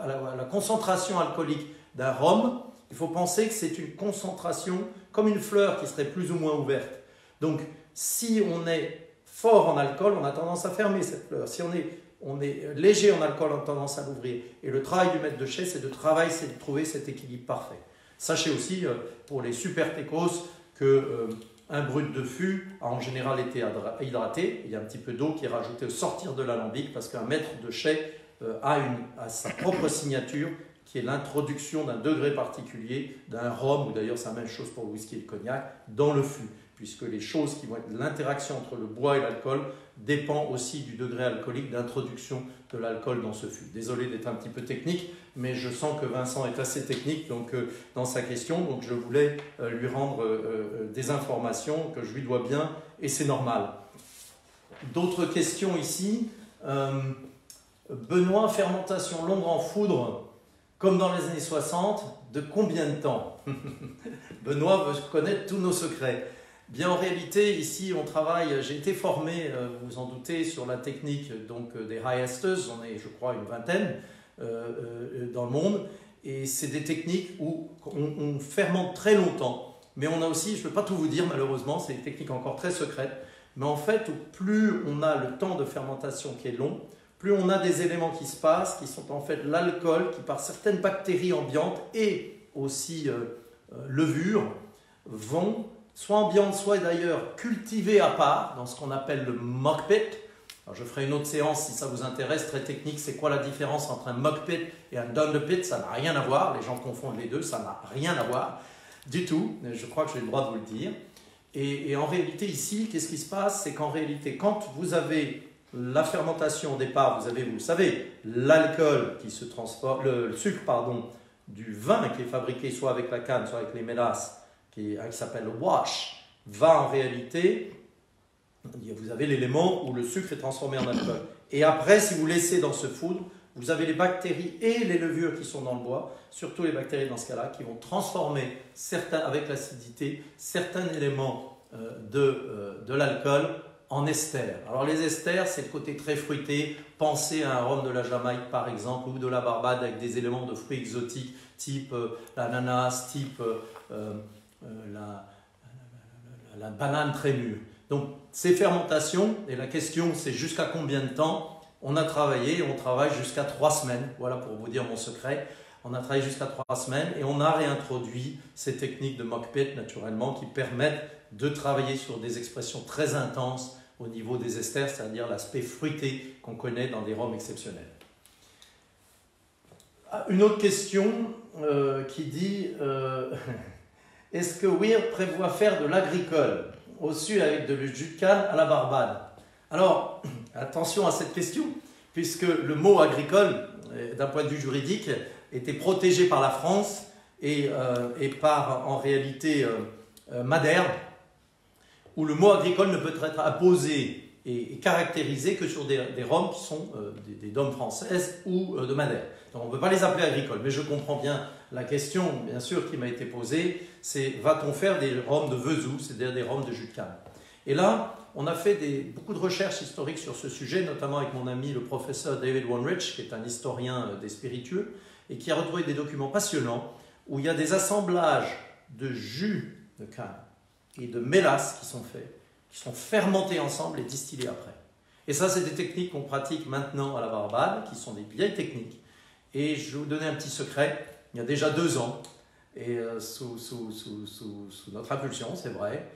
à la concentration alcoolique d'un rhum. Il faut penser que c'est une concentration comme une fleur qui serait plus ou moins ouverte. Donc, si on est fort en alcool, on a tendance à fermer cette fleur. Si on est léger en alcool, on a tendance à l'ouvrir. Et le travail du maître de chai, c'est de trouver cet équilibre parfait. Sachez aussi, pour les super techos, que un brut de fût a en général été hydraté. Il y a un petit peu d'eau qui est rajoutée au sortir de l'alambic parce qu'un maître de chai a sa propre signature qui est l'introduction d'un degré particulier d'un rhum, ou d'ailleurs c'est la même chose pour le whisky et le cognac, dans le fût, puisque les choses qui vont être l'interaction entre le bois et l'alcool dépend aussi du degré alcoolique d'introduction de l'alcool dans ce fût. Désolé d'être un petit peu technique, mais je sens que Vincent est assez technique dans sa question, donc je voulais lui rendre des informations que je lui dois bien, et c'est normal. D'autres questions ici. Benoît, fermentation longue en foudre, comme dans les années 60, de combien de temps? Benoît veut connaître tous nos secrets. Bien, en réalité, ici, on travaille, j'ai été formé, vous vous en doutez, sur la technique des high esters, on est, je crois, une vingtaine dans le monde, et c'est des techniques où on fermente très longtemps, mais on a aussi, je ne peux pas tout vous dire malheureusement, c'est des techniques encore très secrètes, mais en fait, plus on a le temps de fermentation qui est long, plus on a des éléments qui se passent, qui sont en fait l'alcool, qui par certaines bactéries ambiantes et aussi levures, vont soit ambiantes, soit d'ailleurs cultivées à part, dans ce qu'on appelle le mock pit. Alors, je ferai une autre séance si ça vous intéresse, très technique, c'est quoi la différence entre un mock pit et un dunder pit? Ça n'a rien à voir, les gens confondent les deux, ça n'a rien à voir du tout, je crois que j'ai le droit de vous le dire. Et en réalité ici, qu'est-ce qui se passe? C'est qu'en réalité, quand vous avez la fermentation au départ, vous avez, vous le savez, l'alcool qui se transforme, le sucre du vin qui est fabriqué soit avec la canne, soit avec les mélasses, qui s'appelle le wash, va en réalité, vous avez l'élément où le sucre est transformé en alcool. Et après, si vous laissez dans ce foudre, vous avez les bactéries et les levures qui sont dans le bois, surtout les bactéries dans ce cas-là, qui vont transformer, avec l'acidité, certains éléments de l'alcool en ester. Alors les esters, c'est le côté très fruité. Pensez à un rhum de la Jamaïque par exemple, ou de la Barbade avec des éléments de fruits exotiques type l'ananas, type la banane très mûre. Donc ces fermentations, et la question c'est jusqu'à combien de temps on a travaillé, on travaille jusqu'à 3 semaines, voilà pour vous dire mon secret. On a travaillé jusqu'à 3 semaines et on a réintroduit ces techniques de mock pit naturellement qui permettent de travailler sur des expressions très intenses au niveau des esters, c'est-à-dire l'aspect fruité qu'on connaît dans des rhums exceptionnels. Une autre question qui dit est-ce que Weir prévoit faire de l'agricole au sud avec de jus de canne à la Barbade? Alors, attention à cette question, puisque le mot agricole, d'un point de vue juridique, était protégé par la France et par, en réalité, Madère, où le mot agricole ne peut être apposé et caractérisé que sur des rhums qui sont des DOM françaises ou de Madère. Donc on ne peut pas les appeler agricoles, mais je comprends bien la question, bien sûr, qui m'a été posée, c'est va-t-on faire des rhums de Vesoul, c'est-à-dire des rhums de jus de canne? Et là, on a fait beaucoup de recherches historiques sur ce sujet, notamment avec mon ami le professeur David Wondrich, qui est un historien des spiritueux, et qui a retrouvé des documents passionnants où il y a des assemblages de jus de canne et de mélasse qui sont faits, qui sont fermentés ensemble et distillés après. Et ça, c'est des techniques qu'on pratique maintenant à la Barbade, qui sont des vieilles techniques. Et je vais vous donner un petit secret, il y a déjà 2 ans, et sous notre impulsion, c'est vrai,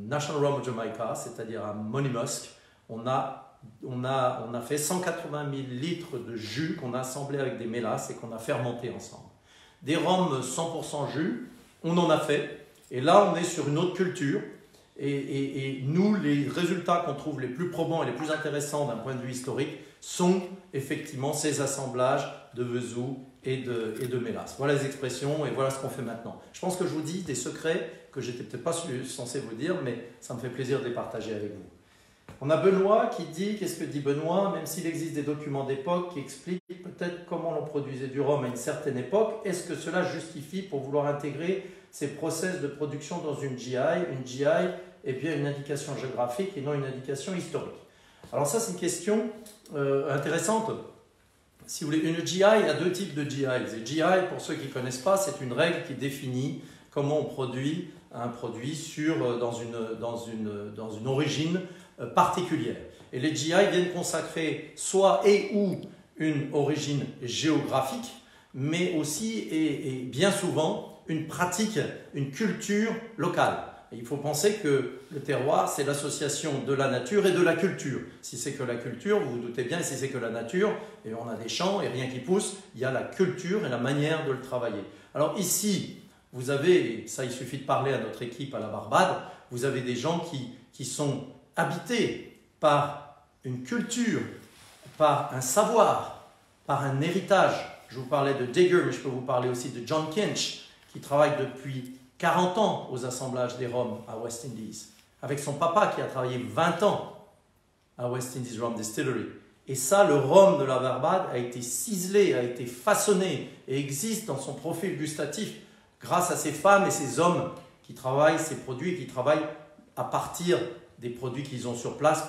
National Rum of Jamaica, c'est-à-dire à Monymusk, on a fait 180 000 litres de jus qu'on a assemblé avec des mélasses et qu'on a fermenté ensemble. Des rhums 100% jus, on en a fait, et là on est sur une autre culture, et nous, les résultats qu'on trouve les plus probants et les plus intéressants d'un point de vue historique sont effectivement ces assemblages de Vesoul et de mélasse. Voilà les expressions et voilà ce qu'on fait maintenant. Je pense que je vous dis des secrets que j'étais peut-être pas censé vous dire, mais ça me fait plaisir de les partager avec vous. On a Benoît qui dit, qu'est-ce que dit Benoît? Même s'il existe des documents d'époque qui expliquent peut-être comment l'on produisait du rhum à une certaine époque, est-ce que cela justifie pour vouloir intégrer ces process de production dans une GI? Une GI est bien une indication géographique et non une indication historique. Alors ça, c'est une question intéressante. Si vous voulez, une GI, il y a 2 types de GI. Les GI, pour ceux qui ne connaissent pas, c'est une règle qui définit comment on produit un produit dans une origine particulière. Et les GI viennent consacrer soit ou une origine géographique, mais aussi et bien souvent une pratique, une culture locale. Et il faut penser que le terroir, c'est l'association de la nature et de la culture. Si c'est que la culture, vous vous doutez bien, si c'est que la nature, et on a des champs et rien qui pousse, il y a la culture et la manière de le travailler. Alors ici, vous avez, ça il suffit de parler à notre équipe à la Barbade, vous avez des gens qui sont habités par une culture, par un savoir, par un héritage. Je vous parlais de Digger, mais je peux vous parler aussi de John Kinch, qui travaille depuis 40 ans aux assemblages des rhums à West Indies, avec son papa qui a travaillé 20 ans à West Indies Rum Distillery. Et ça, le rhum de la Barbade a été ciselé, a été façonné et existe dans son profil gustatif grâce à ces femmes et ces hommes qui travaillent ces produits et qui travaillent à partir des produits qu'ils ont sur place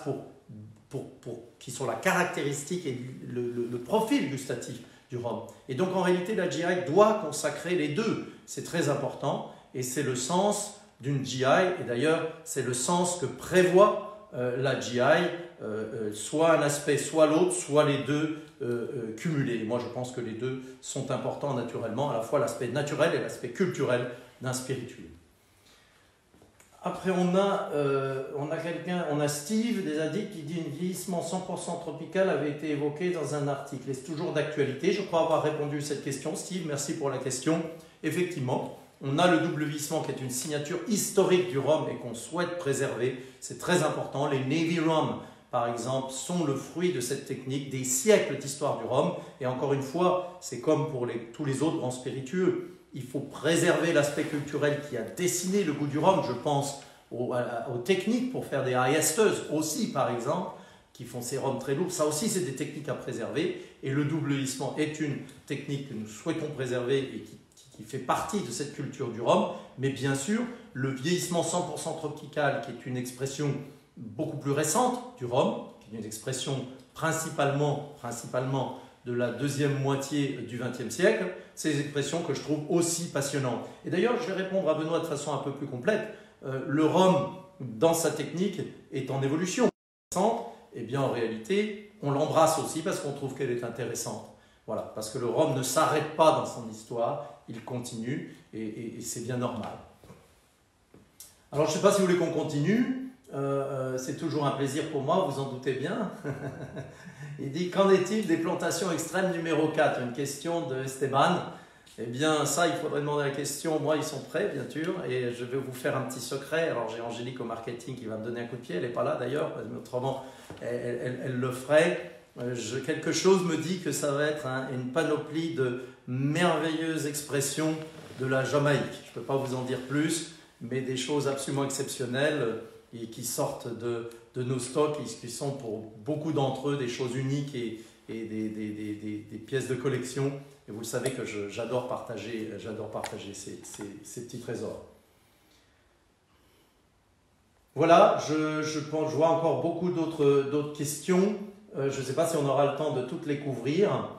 qui sont la caractéristique et le profil gustatif du rhum. Et donc en réalité, la GI doit consacrer les deux. C'est très important et c'est le sens d'une GI. Et d'ailleurs, c'est le sens que prévoit la GI, soit un aspect, soit l'autre, soit les deux cumulés. Et moi, je pense que les deux sont importants naturellement, à la fois l'aspect naturel et l'aspect culturel d'un spiritueux. Après, on a Steve des Addicts qui dit « Un vieillissement 100% tropical avait été évoqué dans un article. Est-ce toujours d'actualité ?» Je crois avoir répondu à cette question. Steve, merci pour la question. Effectivement, on a le double vieillissement qui est une signature historique du rhum et qu'on souhaite préserver. C'est très important. Les Navy Rum, par exemple, sont le fruit de cette technique, des siècles d'histoire du rhum. Et encore une fois, c'est comme pour tous les autres grands spiritueux. Il faut préserver l'aspect culturel qui a dessiné le goût du rhum. Je pense aux techniques pour faire des high esters aussi, par exemple, qui font ces rhums très lourds. Ça aussi, c'est des techniques à préserver. Et le double vieillissement est une technique que nous souhaitons préserver et qui fait partie de cette culture du rhum. Mais bien sûr, le vieillissement 100% tropical, qui est une expression beaucoup plus récente du rhum, qui est une expression principalement de la deuxième moitié du XXe siècle. C'est des expressions que je trouve aussi passionnantes. Et d'ailleurs, je vais répondre à Benoît de façon un peu plus complète. Le rhum, dans sa technique, est en évolution. Eh bien, en réalité, on l'embrasse aussi parce qu'on trouve qu'elle est intéressante. Voilà, parce que le rhum ne s'arrête pas dans son histoire, il continue et c'est bien normal. Alors, je ne sais pas si vous voulez qu'on continue. C'est toujours un plaisir pour moi, vous en doutez bien. Il dit, qu'en est-il des plantations extrêmes numéro 4? Une question de Esteban. Eh bien, ça, il faudrait demander la question. Moi, ils sont prêts, bien sûr, et je vais vous faire un petit secret. Alors, j'ai Angélique au marketing qui va me donner un coup de pied. Elle n'est pas là, d'ailleurs, mais autrement, elle le ferait. Quelque chose me dit que ça va être une panoplie de merveilleuses expressions de la Jamaïque. Je ne peux pas vous en dire plus, mais des choses absolument exceptionnelles et qui sortent de nos stocks, qui sont pour beaucoup d'entre eux des choses uniques et des pièces de collection. Et vous le savez que j'adore partager ces petits trésors. Voilà, je vois encore beaucoup d'autres questions. Je ne sais pas si on aura le temps de toutes les couvrir.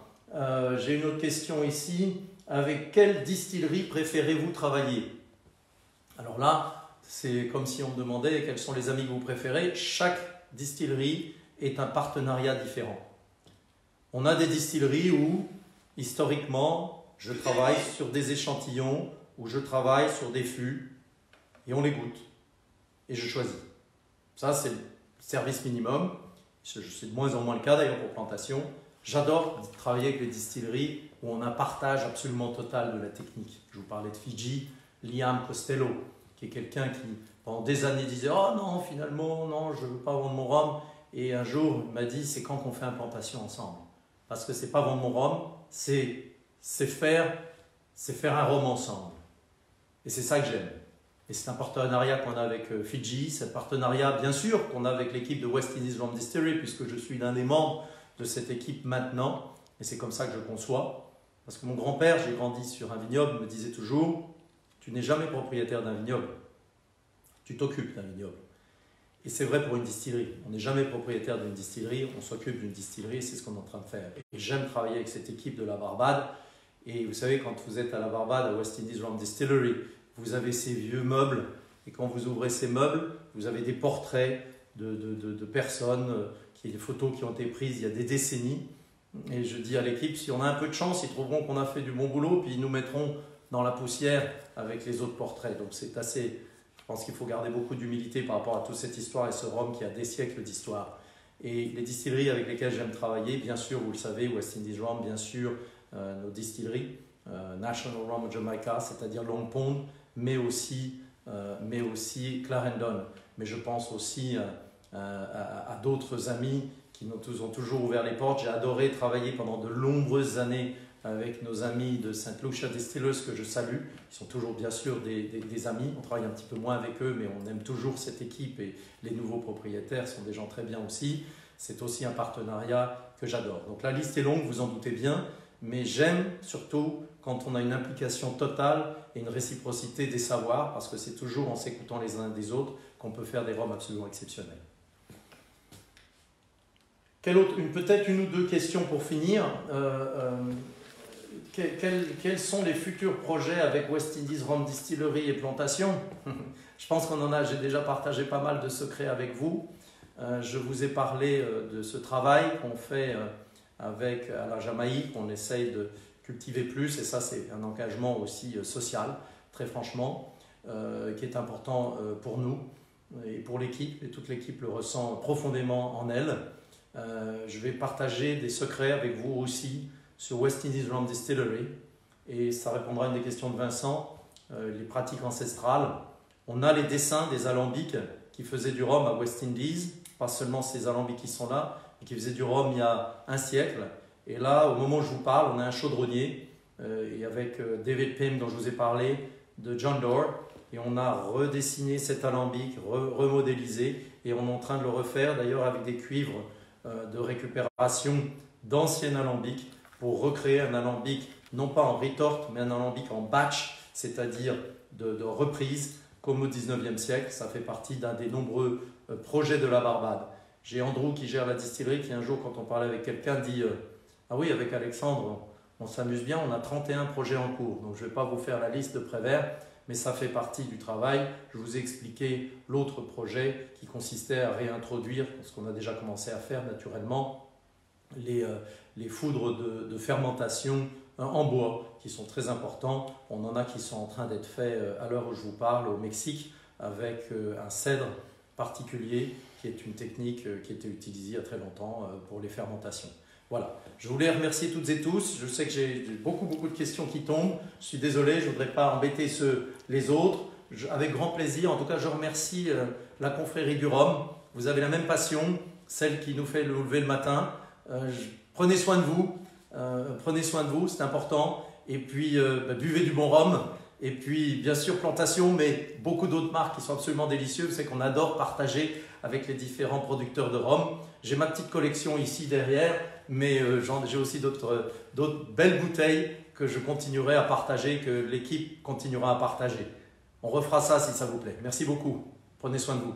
J'ai une autre question ici. Avec quelle distillerie préférez-vous travailler? Alors là, c'est comme si on me demandait quels sont les amis que vous préférez. Chaque distillerie est un partenariat différent. On a des distilleries où, historiquement, je travaille sur des échantillons, où je travaille sur des fûts, et on les goûte, et je choisis. Ça, c'est le service minimum. C'est de moins en moins le cas d'ailleurs pour plantation. J'adore travailler avec les distilleries où on a un partage absolument total de la technique. Je vous parlais de Fidji, Liam Costello, qui est quelqu'un qui, pendant des années, disait « Oh non, finalement, non, je ne veux pas vendre mon rhum. » Et un jour, il m'a dit « C'est quand qu'on fait une plantation ensemble ?» Parce que ce n'est pas vendre mon rhum, c'est faire un rhum ensemble. Et c'est ça que j'aime. Et c'est un partenariat qu'on a avec Fidji, c'est un partenariat bien sûr qu'on a avec l'équipe de West Indies Rum Distillery, puisque je suis l'un des membres de cette équipe maintenant. Et c'est comme ça que je conçois. Parce que mon grand-père, j'ai grandi sur un vignoble, me disait toujours « Tu n'es jamais propriétaire d'un vignoble, tu t'occupes d'un vignoble. » Et c'est vrai pour une distillerie. On n'est jamais propriétaire d'une distillerie, on s'occupe d'une distillerie, c'est ce qu'on est en train de faire. Et j'aime travailler avec cette équipe de la Barbade. Et vous savez, quand vous êtes à la Barbade, à West Indies Rum Distillery, vous avez ces vieux meubles. Et quand vous ouvrez ces meubles, vous avez des portraits de personnes, des photos qui ont été prises il y a des décennies. Et je dis à l'équipe, si on a un peu de chance, ils trouveront qu'on a fait du bon boulot, puis ils nous mettront dans la poussière avec les autres portraits. Donc c'est assez... Je pense qu'il faut garder beaucoup d'humilité par rapport à toute cette histoire et ce rhum qui a des siècles d'histoire. Et les distilleries avec lesquelles j'aime travailler, bien sûr, vous le savez, West Indies Rum, bien sûr, nos distilleries, National Rum of Jamaica, c'est-à-dire Long Pond, mais aussi Clarendon. Mais je pense aussi à d'autres amis qui nous ont toujours ouvert les portes. J'ai adoré travailler pendant de nombreuses années avec nos amis de St. Lucia Distillers que je salue. Ils sont toujours bien sûr des amis. On travaille un petit peu moins avec eux, mais on aime toujours cette équipe et les nouveaux propriétaires sont des gens très bien aussi. C'est aussi un partenariat que j'adore. Donc la liste est longue, vous en doutez bien, mais j'aime surtout quand on a une implication totale et une réciprocité des savoirs, parce que c'est toujours en s'écoutant les uns des autres qu'on peut faire des rhums absolument exceptionnels. Peut-être une ou deux questions pour finir. Quels sont les futurs projets avec West Indies Rum Distillery et Plantation? Je pense j'ai déjà partagé pas mal de secrets avec vous. Je vous ai parlé de ce travail qu'on fait à la Jamaïque, on essaye de cultiver plus, et ça c'est un engagement aussi social, très franchement, qui est important pour nous et pour l'équipe, et toute l'équipe le ressent profondément en elle. Je vais partager des secrets avec vous aussi sur West Indies Rum Distillery, et ça répondra à une des questions de Vincent, les pratiques ancestrales. On a les dessins des alambics qui faisaient du rhum à West Indies, pas seulement ces alambics qui sont là, mais qui faisaient du rhum il y a un siècle. Et là, au moment où je vous parle, on a un chaudronnier, et avec David Pym dont je vous ai parlé, de John Doerr, et on a redessiné cet alambic, remodélisé, et on est en train de le refaire d'ailleurs avec des cuivres de récupération d'anciens alambics pour recréer un alambic non pas en rétorte mais un alambic en batch, c'est-à-dire de reprise comme au 19e siècle. Ça fait partie d'un des nombreux projets de la Barbade. J'ai Andrew qui gère la distillerie qui un jour, quand on parlait avec quelqu'un, dit « Ah oui, avec Alexandre, on s'amuse bien, on a 31 projets en cours. » Donc je ne vais pas vous faire la liste de Prévert, mais ça fait partie du travail. Je vous ai expliqué l'autre projet qui consistait à réintroduire, ce qu'on a déjà commencé à faire naturellement, les foudres de fermentation en bois qui sont très importants. On en a qui sont en train d'être faits à l'heure où je vous parle au Mexique avec un cèdre particulier qui est une technique qui était utilisée il y a très longtemps pour les fermentations. Voilà, je voulais remercier toutes et tous. Je sais que j'ai beaucoup de questions qui tombent. Je suis désolé, je ne voudrais pas embêter les autres. Avec grand plaisir, en tout cas, je remercie la confrérie du Rhum. Vous avez la même passion, celle qui nous fait le lever le matin. Prenez soin de vous, c'est important. Et puis, buvez du bon rhum. Et puis, bien sûr, Plantation, mais beaucoup d'autres marques qui sont absolument délicieuses. C'est qu'on adore partager avec les différents producteurs de rhum. J'ai ma petite collection ici derrière, mais j'ai aussi d'autres belles bouteilles que je continuerai à partager, que l'équipe continuera à partager. On refera ça si ça vous plaît. Merci beaucoup. Prenez soin de vous.